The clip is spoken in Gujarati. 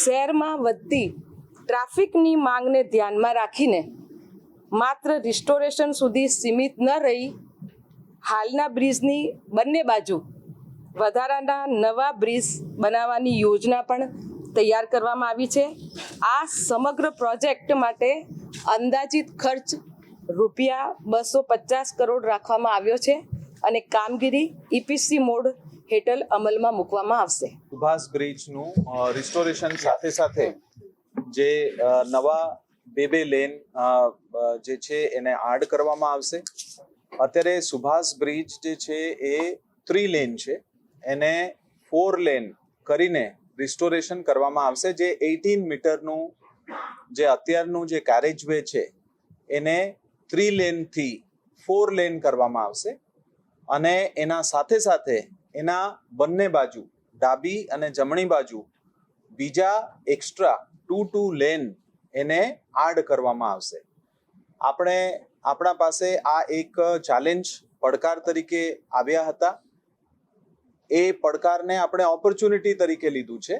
શહેરમાં વધતી ટ્રાફિકની માંગને ધ્યાનમાં રાખીને માત્ર રિસ્ટોરેશન સુધી સીમિત ન રહી હાલના બ્રિજની બંને બાજુ વધારાના નવા બ્રિજ બનાવવાની યોજના પણ તૈયાર કરવામાં આવી છે. આ સમગ્ર પ્રોજેક્ટ માટે અંદાજિત ખર્ચ ₹250 કરોડ રાખવામાં આવ્યો છે અને કામગીરી EPC મોડ હેઠળ અમલમાં મૂકવામાં આવશે. સુભાષ બ્રિજનું રિસ્ટોરેશન સાથે સાથે જે નવા બે લેન જે છે એને આડ કરવામાં આવશે. અત્યારે સુભાષ બ્રિજ જે છે એ 3 લેન છે, એને 4 લેન કરીને રિસ્ટોરેશન કરવામાં આવશે. જે 18 મીટરનું જે અત્યારનું જે કેરેજ વે છે એને 3 લેનથી 4 લેન કરવામાં આવશે અને એના સાથે સાથે એના બંને બાજુ ડાબી અને જમણી બાજુ બીજા એક્સ્ટ્રા 2 લેન એને આડ કરવામાં આવશે. આપણા પાસે આ એક ચેલેન્જ પડકાર તરીકે આવ્યા હતા. એ પડકારને આપણે ઓપોર્ચ્યુનિટી તરીકે લીધું છે